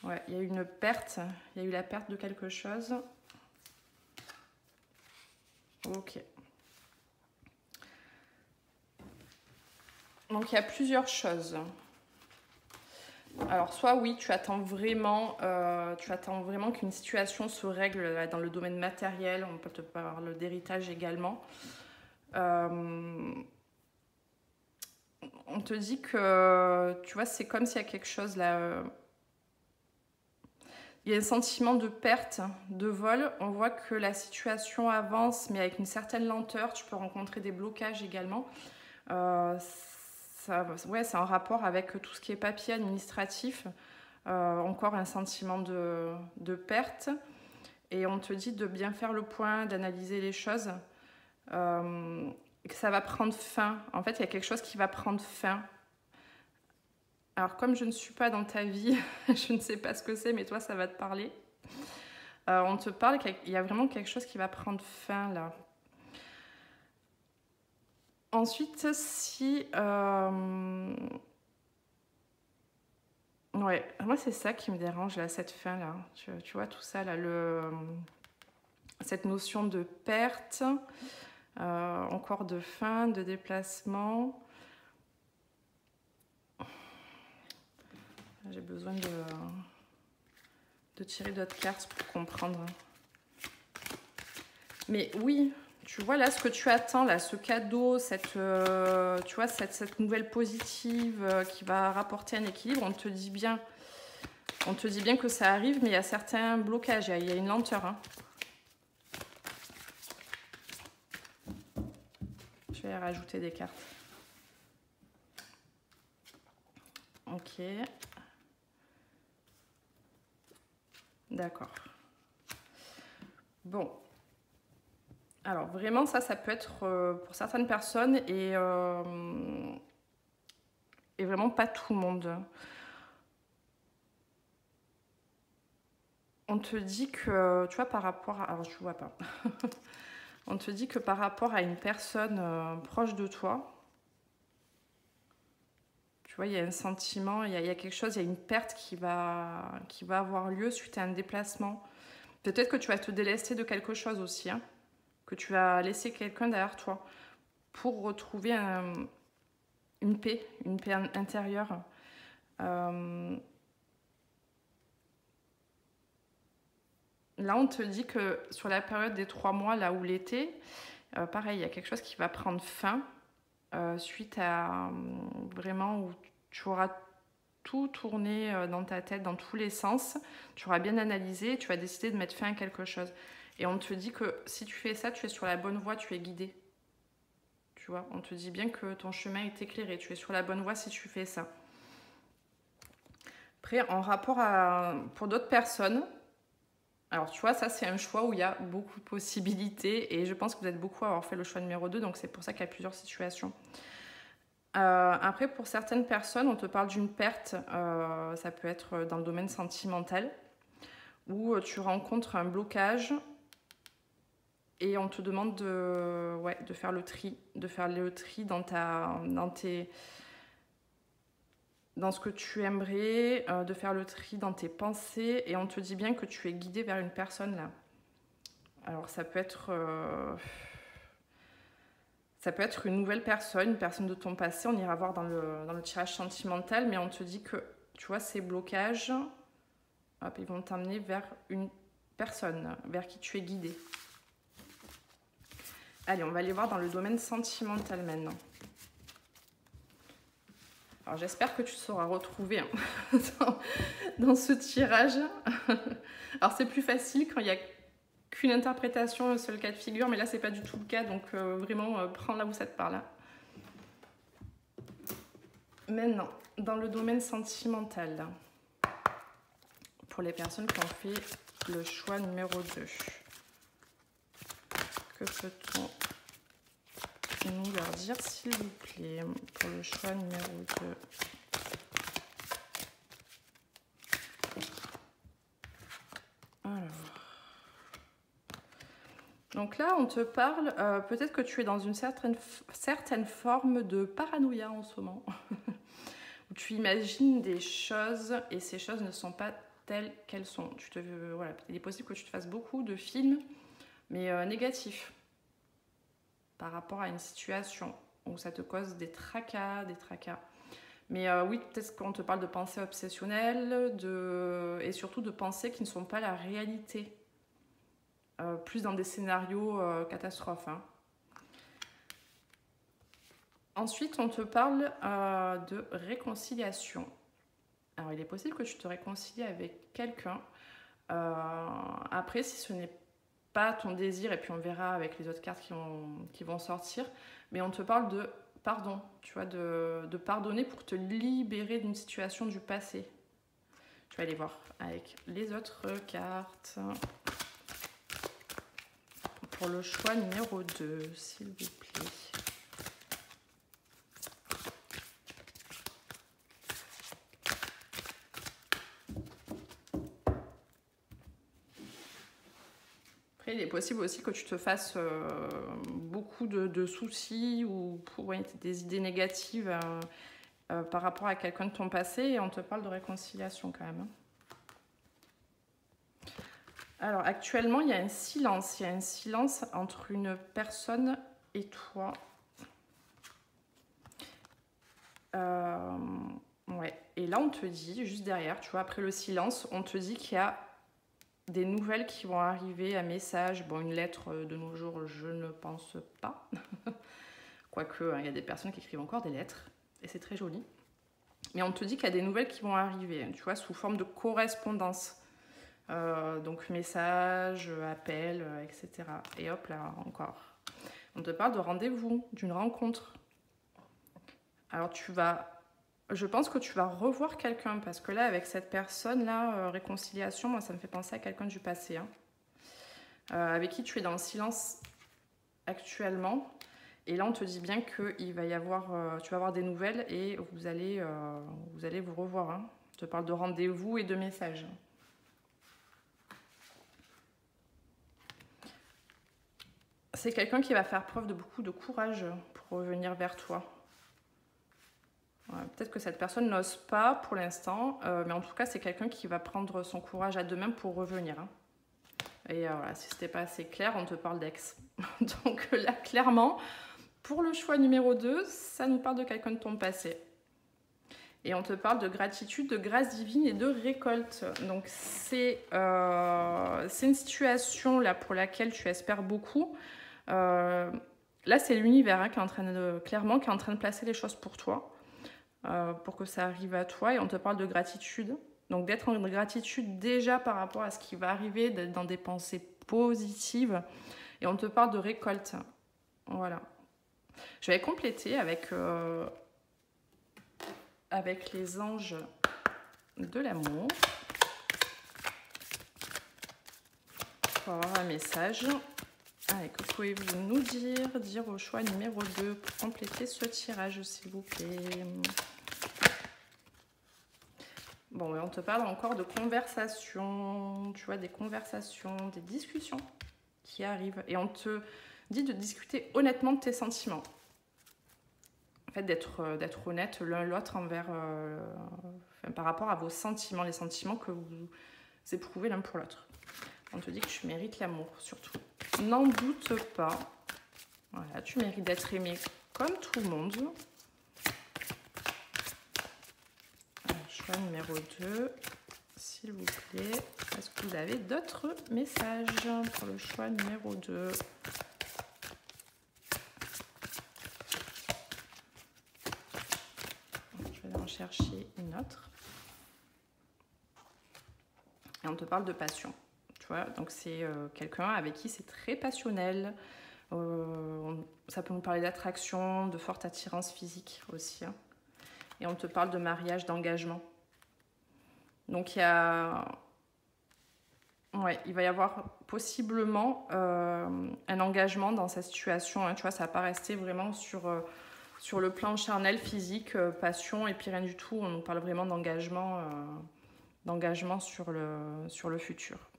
Ouais, il y a eu une perte, il y a eu la perte de quelque chose. Ok. Donc, il y a plusieurs choses. Alors, soit oui, tu attends vraiment qu'une situation se règle là, dans le domaine matériel. On peut te parler d'héritage également. On te dit que, tu vois, c'est comme s'il y a quelque chose là. Il y a un sentiment de perte, de vol. On voit que la situation avance, mais avec une certaine lenteur. Tu peux rencontrer des blocages également. Ouais, c'est en rapport avec tout ce qui est papier administratif. Encore un sentiment de perte. Et on te dit de bien faire le point, d'analyser les choses. Que ça va prendre fin. En fait, il y a quelque chose qui va prendre fin. Alors, comme je ne suis pas dans ta vie, je ne sais pas ce que c'est, mais toi, ça va te parler. On te parle qu'il y a vraiment quelque chose qui va prendre fin, là. Ensuite, si... Ouais, moi, c'est ça qui me dérange, là, cette fin-là. Tu vois, tout ça, là, cette notion de perte, encore de fin, de déplacement... J'ai besoin de tirer d'autres cartes pour comprendre. Mais oui, tu vois là ce que tu attends, là, ce cadeau, tu vois, cette nouvelle positive qui va rapporter un équilibre, on te dit bien que ça arrive, mais il y a certains blocages, il y a une lenteur, hein. Je vais rajouter des cartes. Ok. D'accord. Bon. Alors vraiment, ça peut être pour certaines personnes et vraiment pas tout le monde. On te dit que, tu vois, par rapport à... Alors, je ne vois pas. On te dit que par rapport à une personne proche de toi, tu vois, il y a un sentiment, il y a quelque chose, il y a une perte qui va avoir lieu suite à un déplacement. Peut-être que tu vas te délester de quelque chose aussi, hein, que tu vas laisser quelqu'un derrière toi pour retrouver une paix intérieure. Là, on te dit que sur la période des 3 mois, là où l'été, pareil, il y a quelque chose qui va prendre fin suite à vraiment où tu auras tout tourné dans ta tête, dans tous les sens. Tu auras bien analysé, tu vas décider de mettre fin à quelque chose. Et on te dit que si tu fais ça, tu es sur la bonne voie, tu es guidé. Tu vois, on te dit bien que ton chemin est éclairé, tu es sur la bonne voie si tu fais ça. Après, en rapport pour d'autres personnes, alors tu vois, ça c'est un choix où il y a beaucoup de possibilités et je pense que vous êtes beaucoup à avoir fait le choix numéro 2, donc c'est pour ça qu'il y a plusieurs situations. Après, pour certaines personnes, on te parle d'une perte, ça peut être dans le domaine sentimental, où tu rencontres un blocage et on te demande de faire le tri, dans ce que tu aimerais, de faire le tri dans tes pensées, et on te dit bien que tu es guidé vers une personne là. Alors ça peut être une nouvelle personne, une personne de ton passé, on ira voir dans le tirage sentimental, mais on te dit que, tu vois, ces blocages, hop, ils vont t'amener vers une personne, vers qui tu es guidé. Allez, on va aller voir dans le domaine sentimental maintenant. Alors j'espère que tu sauras retrouver dans ce tirage. Alors c'est plus facile quand il n'y a qu'une interprétation, un seul cas de figure, mais là c'est pas du tout le cas, donc vraiment prends là où ça te parle. Maintenant, dans le domaine sentimental, pour les personnes qui ont fait le choix numéro 2, que peut-on nous leur dire, s'il vous plaît, pour le choix numéro 2? Alors. Donc là, on te parle, peut-être que tu es dans une certaine forme de paranoïa en ce moment, où tu imagines des choses et ces choses ne sont pas telles qu'elles sont. Voilà, il est possible que tu te fasses beaucoup de films, mais négatifs, par rapport à une situation où ça te cause des tracas. Mais oui, peut-être qu'on te parle de pensées obsessionnelles et surtout de pensées qui ne sont pas la réalité. Plus dans des scénarios catastrophes. Hein. Ensuite, on te parle de réconciliation. Alors, il est possible que tu te réconcilies avec quelqu'un. Après, si ce n'est pas ton désir, et puis on verra avec les autres cartes qui vont sortir, mais on te parle de pardon, tu vois, de pardonner pour te libérer d'une situation du passé. Je vais aller voir avec les autres cartes. Pour le choix numéro 2, s'il vous plaît. Après, il est possible aussi que tu te fasses beaucoup de soucis ou des idées négatives par rapport à quelqu'un de ton passé, et on te parle de réconciliation quand même. Alors actuellement, il y a un silence. Il y a un silence entre une personne et toi. Ouais. Et là, on te dit, juste derrière, tu vois, après le silence, on te dit qu'il y a des nouvelles qui vont arriver, un message. Bon, une lettre de nos jours, je ne pense pas. Quoique, il y a des personnes qui écrivent encore des lettres. Et c'est très joli. Mais on te dit qu'il y a des nouvelles qui vont arriver, tu vois, sous forme de correspondance. Donc message, appel, etc. Et hop là encore. On te parle de rendez-vous, d'une rencontre. Alors je pense que tu vas revoir quelqu'un, parce que là avec cette personne là, réconciliation, moi ça me fait penser à quelqu'un du passé, hein, avec qui tu es dans le silence actuellement. Et là on te dit bien que tu vas avoir des nouvelles et vous allez vous revoir. Hein. On te parle de rendez-vous et de messages. C'est quelqu'un qui va faire preuve de beaucoup de courage pour revenir vers toi. Ouais, peut-être que cette personne n'ose pas pour l'instant, mais en tout cas, c'est quelqu'un qui va prendre son courage à deux mains pour revenir. Hein. Et voilà, si c'était pas assez clair, on te parle d'ex. Donc là, clairement, pour le choix numéro 2, ça nous parle de quelqu'un de ton passé. Et on te parle de gratitude, de grâce divine et de récolte. Donc c'est une situation là pour laquelle tu espères beaucoup. Là, c'est l'univers hein, qui est en train de, clairement, qui est en train de placer les choses pour toi, pour que ça arrive à toi. Et on te parle de gratitude. Donc d'être en gratitude déjà par rapport à ce qui va arriver, d'être dans des pensées positives. Et on te parle de récolte. Voilà. Je vais compléter avec les anges de l'amour pour avoir un message. Allez, que pouvez-vous nous dire au choix numéro 2 pour compléter ce tirage, s'il vous plaît. Bon, on te parle encore de conversations, tu vois, des conversations, des discussions qui arrivent. Et on te dit de discuter honnêtement de tes sentiments. En fait, d'être honnête l'un l'autre envers, par rapport à vos sentiments, les sentiments que vous éprouvez l'un pour l'autre. On te dit que tu mérites l'amour, surtout. N'en doute pas. Voilà, tu mérites d'être aimé comme tout le monde. Choix numéro 2, s'il vous plaît. Est-ce que vous avez d'autres messages pour le choix numéro 2? Je vais aller en chercher une autre. Et on te parle de passion. Tu vois, donc c'est quelqu'un avec qui c'est très passionnel. Ça peut nous parler d'attraction, de forte attirance physique aussi. Hein. Et on te parle de mariage, d'engagement. Donc il va y avoir possiblement un engagement dans cette situation. Hein. Tu vois, ça va pas rester vraiment sur le plan charnel, physique, passion et puis rien du tout. On nous parle vraiment d'engagement sur le futur.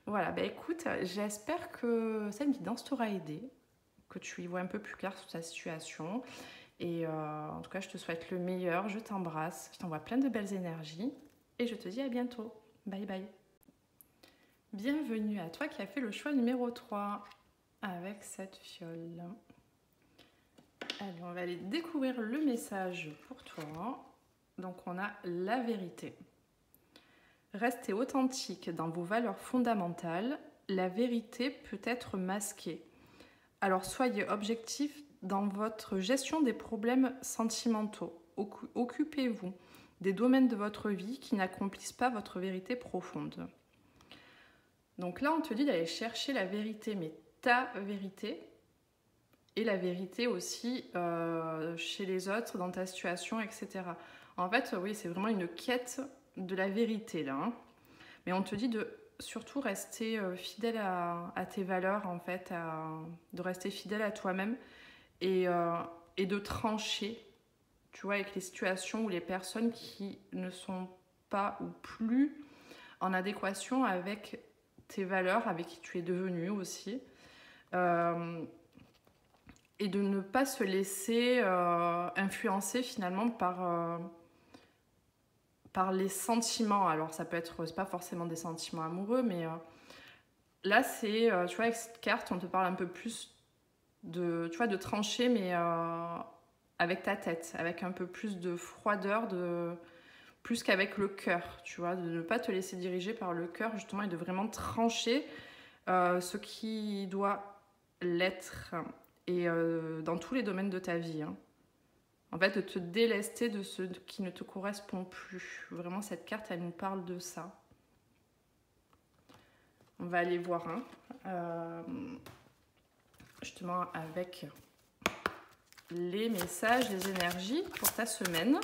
Voilà, bah écoute, j'espère que cette guidance t'aura aidé, que tu y vois un peu plus clair sur ta situation. Et en tout cas, je te souhaite le meilleur, je t'embrasse, je t'envoie plein de belles énergies et je te dis à bientôt. Bye bye. Bienvenue à toi qui as fait le choix numéro 3 avec cette fiole. Allez, on va aller découvrir le message pour toi. Donc, on a la vérité. Restez authentique dans vos valeurs fondamentales. La vérité peut être masquée. Alors, soyez objectif dans votre gestion des problèmes sentimentaux. Occupez-vous des domaines de votre vie qui n'accomplissent pas votre vérité profonde. Donc là, on te dit d'aller chercher la vérité, mais ta vérité, et la vérité aussi chez les autres, dans ta situation, etc. En fait, oui, c'est vraiment une quête de la vérité, là. Hein. Mais on te dit de surtout rester fidèle à tes valeurs, en fait, de rester fidèle à toi-même et de trancher, tu vois, avec les situations ou les personnes qui ne sont pas ou plus en adéquation avec tes valeurs, avec qui tu es devenu aussi. Et de ne pas se laisser influencer finalement par les sentiments. Alors ça peut être, c'est pas forcément des sentiments amoureux, mais là c'est, tu vois, avec cette carte, on te parle un peu plus de, tu vois, de trancher, mais avec ta tête, avec un peu plus de froideur, plus qu'avec le cœur, tu vois, de ne pas te laisser diriger par le cœur justement et de vraiment trancher ce qui doit l'être et dans tous les domaines de ta vie. Hein. En fait, de te délester de ce qui ne te correspond plus. Vraiment, cette carte, elle nous parle de ça. On va aller voir justement avec les messages, les énergies pour ta semaine.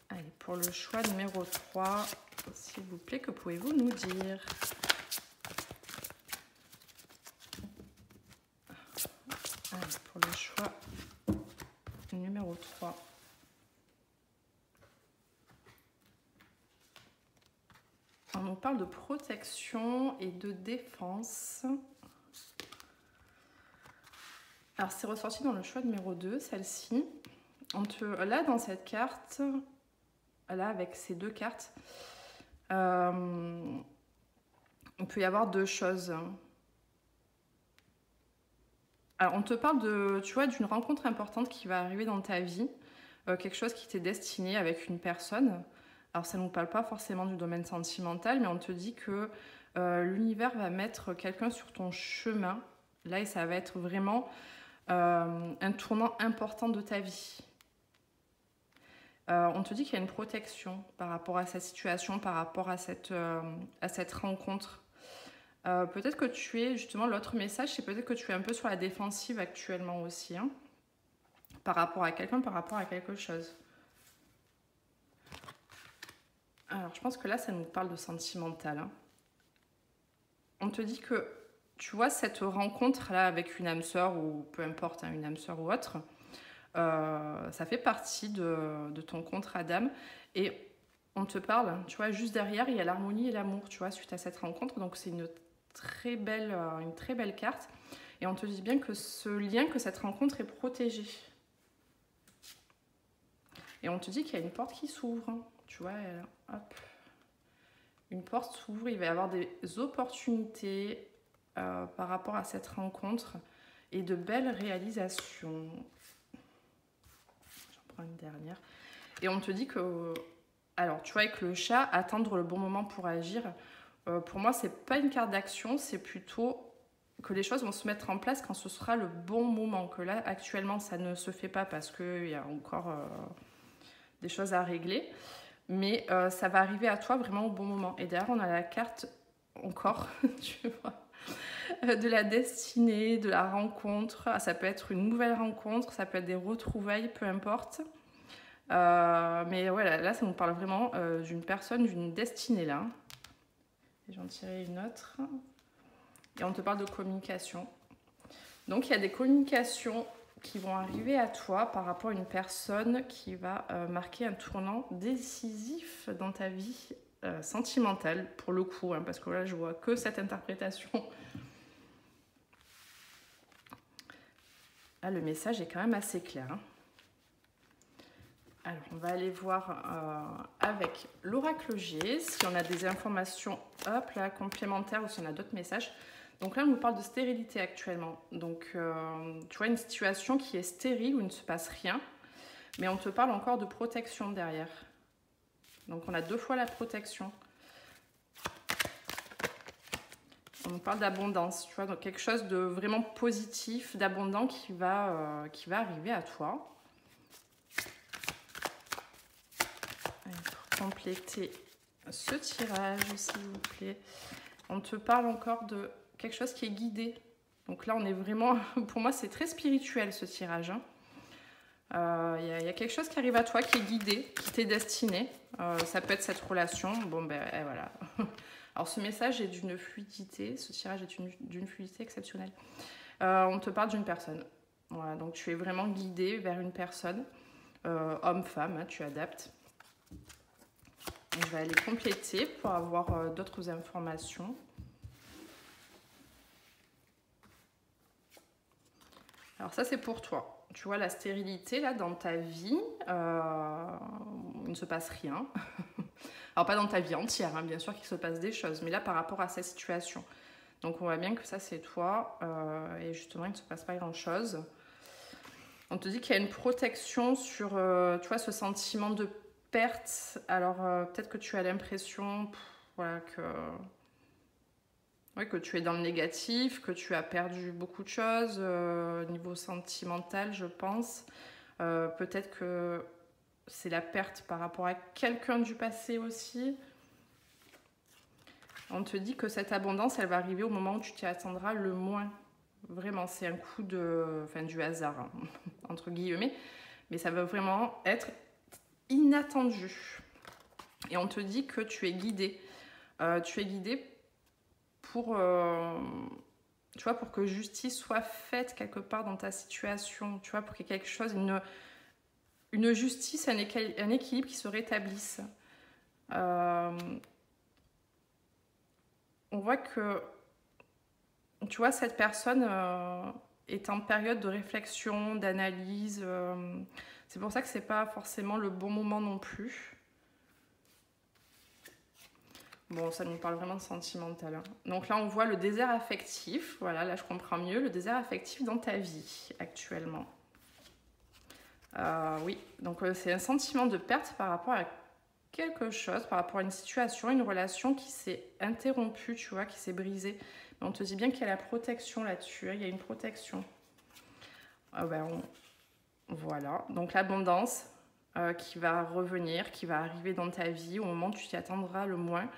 Allez, pour le choix numéro 3, s'il vous plaît, que pouvez-vous nous dire ? Allez, pour le choix numéro 3. On nous parle de protection et de défense. Alors, c'est ressorti dans le choix numéro 2, celle-ci. Là, dans cette carte, là, avec ces deux cartes, il peut y avoir deux choses. Alors, on te parle de, tu vois, d'une rencontre importante qui va arriver dans ta vie, quelque chose qui t'est destiné avec une personne. Alors, ça ne nous parle pas forcément du domaine sentimental, mais on te dit que l'univers va mettre quelqu'un sur ton chemin, là, et ça va être vraiment un tournant important de ta vie. On te dit qu'il y a une protection par rapport à cette situation, par rapport à cette rencontre. Peut-être que tu es, justement, l'autre message, c'est peut-être que tu es un peu sur la défensive actuellement aussi, hein, par rapport à quelqu'un, par rapport à quelque chose. Alors, je pense que là, ça nous parle de sentimental. Hein. On te dit que, tu vois, cette rencontre-là avec une âme sœur, ou peu importe, hein, une âme sœur ou autre, ça fait partie de ton contrat d'âme. Et on te parle, tu vois, juste derrière, il y a l'harmonie et l'amour, tu vois, suite à cette rencontre. Donc, c'est une très belle carte. Et on te dit bien que ce lien, que cette rencontre est protégée. Et on te dit qu'il y a une porte qui s'ouvre. Tu vois, hop. Une porte s'ouvre, il va y avoir des opportunités par rapport à cette rencontre et de belles réalisations. J'en prends une dernière. Et on te dit que, alors tu vois, avec le chat, attendre le bon moment pour agir, pour moi, c'est pas une carte d'action, c'est plutôt que les choses vont se mettre en place quand ce sera le bon moment. Que là, actuellement, ça ne se fait pas parce qu'il y a encore des choses à régler. Mais ça va arriver à toi vraiment au bon moment. Et derrière, on a la carte encore, tu vois, de la destinée, de la rencontre. Ça peut être une nouvelle rencontre, ça peut être des retrouvailles, peu importe. Mais voilà, là, ça nous parle vraiment d'une personne, d'une destinée là. Et j'en tirerai une autre. Et on te parle de communication. Donc, il y a des communications qui vont arriver à toi par rapport à une personne qui va marquer un tournant décisif dans ta vie sentimentale, pour le coup, hein, parce que là, je vois que cette interprétation. Là, le message est quand même assez clair. Hein. Alors, on va aller voir avec l'oracle G, si on a des informations hop, là, complémentaires ou si on a d'autres messages. Donc là, on nous parle de stérilité actuellement. Donc, tu vois, une situation qui est stérile où il ne se passe rien. Mais on te parle encore de protection derrière. Donc, on a 2 fois la protection. On nous parle d'abondance, tu vois, donc quelque chose de vraiment positif, d'abondant qui va arriver à toi. Allez, pour compléter ce tirage, s'il vous plaît, on te parle encore de quelque chose qui est guidé. Donc là, on est vraiment... Pour moi, c'est très spirituel, ce tirage. Y a quelque chose qui arrive à toi, qui est guidé, qui t'est destiné. Ça peut être cette relation. Bon, ben voilà. Alors, ce message est d'une fluidité. Ce tirage est d'une fluidité exceptionnelle. On te parle d'une personne. Voilà, donc, tu es vraiment guidé vers une personne. Homme, femme, hein, tu adaptes. Et je vais aller compléter pour avoir d'autres informations. Alors ça, c'est pour toi. Tu vois, la stérilité, là, dans ta vie, il ne se passe rien. Alors, pas dans ta vie entière, hein, bien sûr qu'il se passe des choses, mais là, par rapport à cette situation. Donc, on voit bien que ça, c'est toi, et justement, il ne se passe pas grand-chose. On te dit qu'il y a une protection sur, tu vois, ce sentiment de perte. Alors, peut-être que tu as l'impression, voilà, que tu es dans le négatif, que tu as perdu beaucoup de choses au niveau sentimental, je pense. Peut-être que c'est la perte par rapport à quelqu'un du passé aussi. On te dit que cette abondance, elle va arriver au moment où tu t'y attendras le moins. Vraiment, c'est un coup du hasard, hein, entre guillemets. Mais ça va vraiment être inattendu. Et on te dit que tu es guidé. Tu es guidé pour, tu vois, pour que justice soit faite quelque part dans ta situation, tu vois, pour qu'il y ait quelque chose, une justice, un équilibre qui se rétablisse. On voit que, tu vois, cette personne est en période de réflexion, d'analyse. C'est pour ça que c'est pas forcément le bon moment non plus. Bon, ça nous parle vraiment de sentimental. Hein. Donc là, on voit le désert affectif. Voilà, là, je comprends mieux. Le désert affectif dans ta vie, actuellement. Oui, donc c'est un sentiment de perte par rapport à quelque chose, par rapport à une situation, une relation qui s'est interrompue, tu vois, qui s'est brisée. Mais on te dit bien qu'il y a la protection là-dessus. Hein, il y a une protection. Voilà, donc l'abondance qui va revenir, qui va arriver dans ta vie au moment où tu t'y attendras le moins.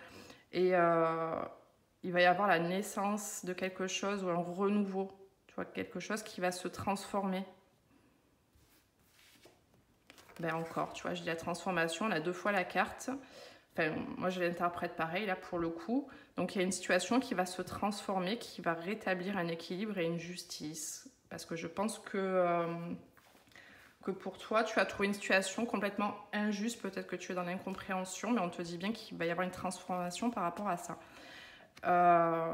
Et il va y avoir la naissance de quelque chose ou un renouveau, tu vois, quelque chose qui va se transformer. Ben encore, tu vois, je dis la transformation, on a 2 fois la carte. Enfin, moi, je l'interprète pareil, là, pour le coup. Donc, il y a une situation qui va se transformer, qui va rétablir un équilibre et une justice. Parce que je pense que pour toi, tu as trouvé une situation complètement injuste. Peut-être que tu es dans l'incompréhension, mais on te dit bien qu'il va y avoir une transformation par rapport à ça.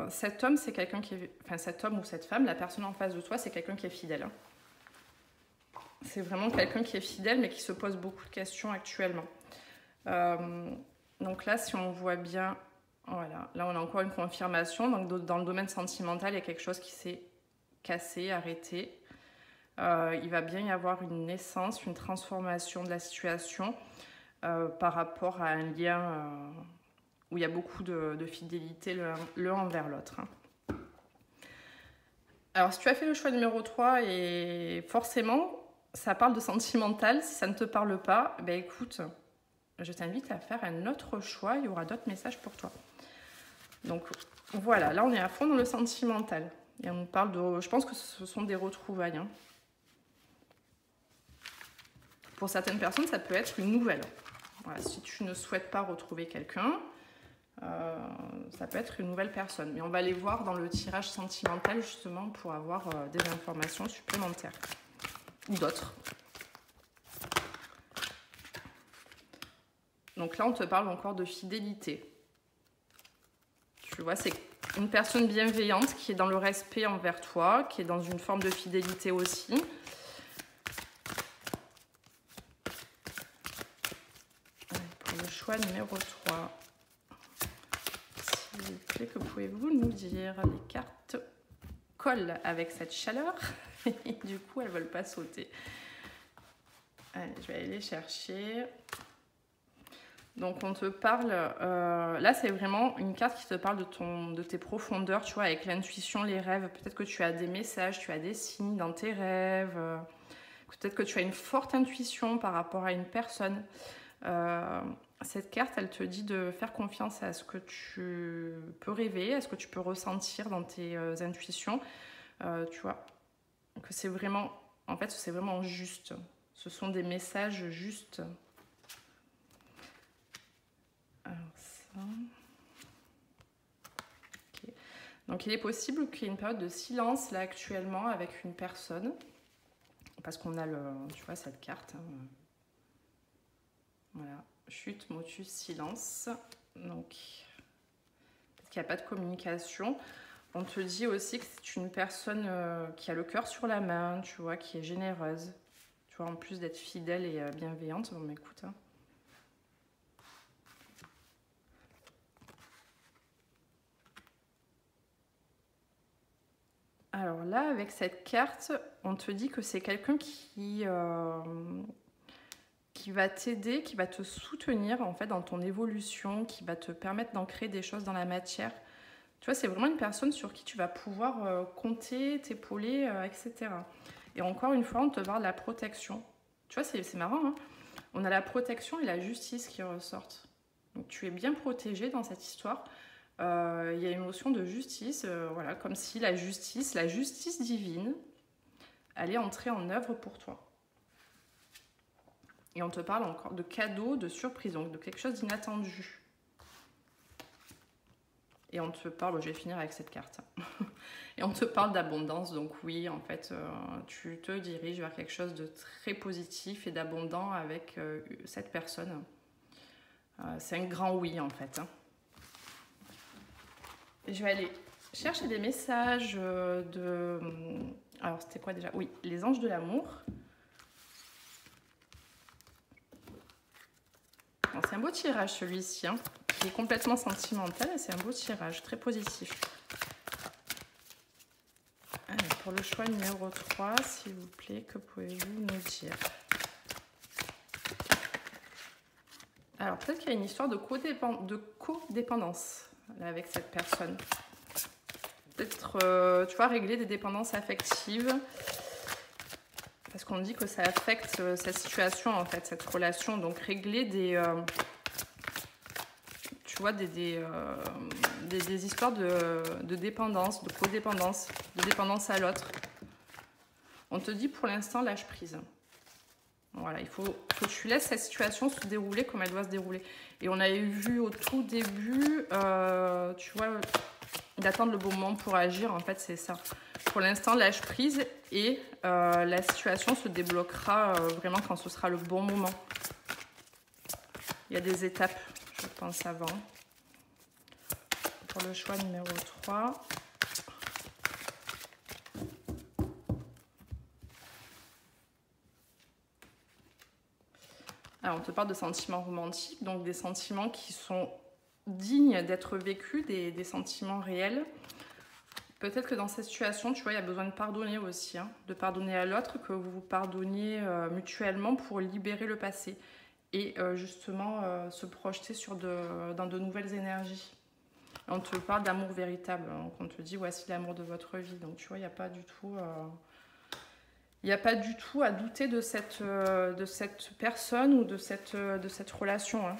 Cet homme, c'est quelqu'un qui est... Enfin, cet homme ou cette femme, la personne en face de toi, c'est quelqu'un qui est fidèle. Hein. C'est vraiment quelqu'un qui est fidèle, mais qui se pose beaucoup de questions actuellement. Donc là, si on voit bien, voilà, là on a encore une confirmation. Donc dans le domaine sentimental, il y a quelque chose qui s'est cassé, arrêté. Il va bien y avoir une naissance, une transformation de la situation par rapport à un lien où il y a beaucoup de fidélité l'un envers l'autre. Hein. Alors, si tu as fait le choix numéro 3 et forcément, ça parle de sentimental, si ça ne te parle pas, ben écoute, je t'invite à faire un autre choix, il y aura d'autres messages pour toi. Donc voilà, là on est à fond dans le sentimental. Et on parle de, je pense que ce sont des retrouvailles. Hein. Pour certaines personnes, ça peut être une nouvelle. Voilà, si tu ne souhaites pas retrouver quelqu'un, ça peut être une nouvelle personne. Mais on va aller voir dans le tirage sentimental justement pour avoir des informations supplémentaires. Ou d'autres. Donc là, on te parle encore de fidélité. Tu vois, c'est une personne bienveillante qui est dans le respect envers toi, qui est dans une forme de fidélité aussi. Pour le choix numéro 3, s'il vous plaît, que pouvez-vous nous dire? Les cartes collent avec cette chaleur et du coup, elles ne veulent pas sauter. Allez, je vais aller les chercher. Donc on te parle, là c'est vraiment une carte qui te parle de tes profondeurs, tu vois, avec l'intuition, les rêves. Peut-être que tu as des messages, tu as des signes dans tes rêves. Peut-être que tu as une forte intuition par rapport à une personne. Cette carte, elle te dit de faire confiance à ce que tu peux rêver, à ce que tu peux ressentir dans tes intuitions. Tu vois, que c'est vraiment, en fait, c'est vraiment juste. Ce sont des messages justes. Alors ça... Okay. Donc il est possible qu'il y ait une période de silence là actuellement avec une personne. Parce qu'on a tu vois, cette carte. Hein. Voilà. Chute, motus, silence. Donc, parce qu'il n'y a pas de communication. On te dit aussi que c'est une personne qui a le cœur sur la main, tu vois, qui est généreuse. Tu vois, en plus d'être fidèle et bienveillante. Bon, écoute, hein. Alors là, avec cette carte, on te dit que c'est quelqu'un qui va t'aider, qui va te soutenir en fait dans ton évolution, qui va te permettre d'ancrer des choses dans la matière. Tu vois, c'est vraiment une personne sur qui tu vas pouvoir compter, t'épauler, etc. Et encore une fois, on te parle de la protection. Tu vois, c'est marrant, hein. On a la protection et la justice qui ressortent. Donc tu es bien protégé dans cette histoire. Il y a une notion de justice, voilà, comme si la justice divine, allait entrer en œuvre pour toi. Et on te parle encore de cadeaux, de surprises, donc de quelque chose d'inattendu. Et on te parle, je vais finir avec cette carte. Et on te parle d'abondance, donc oui, en fait, tu te diriges vers quelque chose de très positif et d'abondant avec cette personne. C'est un grand oui, en fait. Hein. Je vais aller chercher des messages de... Alors, c'était quoi déjà? Oui, les anges de l'amour. C'est un beau tirage, celui-ci, hein, énergie complètement sentimentale. C'est un beau tirage, très positif. Allez, pour le choix numéro 3, s'il vous plaît, que pouvez-vous nous dire? Alors, peut-être qu'il y a une histoire de codépendance là, avec cette personne. Peut-être, tu vois, régler des dépendances affectives. Parce qu'on dit que ça affecte cette situation, en fait, cette relation. Donc, régler des... tu vois, des histoires de dépendance, de codépendance, de dépendance à l'autre. On te dit pour l'instant, lâche prise. Voilà, il faut que tu laisses cette situation se dérouler comme elle doit se dérouler. Et on avait vu au tout début, tu vois, d'attendre le bon moment pour agir, en fait, c'est ça. Pour l'instant, lâche prise et la situation se débloquera vraiment quand ce sera le bon moment. Il y a des étapes, je pense, avant. Pour le choix numéro 3. Alors, on te parle de sentiments romantiques, donc des sentiments qui sont dignes d'être vécus, des sentiments réels. Peut-être que dans cette situation, tu vois, il y a besoin de pardonner aussi, hein, de pardonner à l'autre, que vous vous pardonniez mutuellement pour libérer le passé et justement se projeter dans de nouvelles énergies. On te parle d'amour véritable, donc on te dit voici l'amour de votre vie. Donc tu vois, il n'y a pas du tout... il n'y a pas du tout à douter de cette personne ou de cette relation. Hein.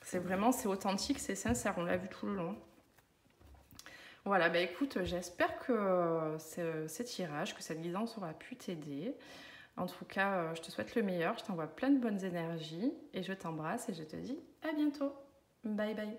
C'est vraiment, c'est authentique, c'est sincère, on l'a vu tout le long. Voilà, bah écoute, j'espère que ces tirages, que cette guidance aura pu t'aider. En tout cas, je te souhaite le meilleur, je t'envoie plein de bonnes énergies et je t'embrasse et je te dis à bientôt. Bye bye.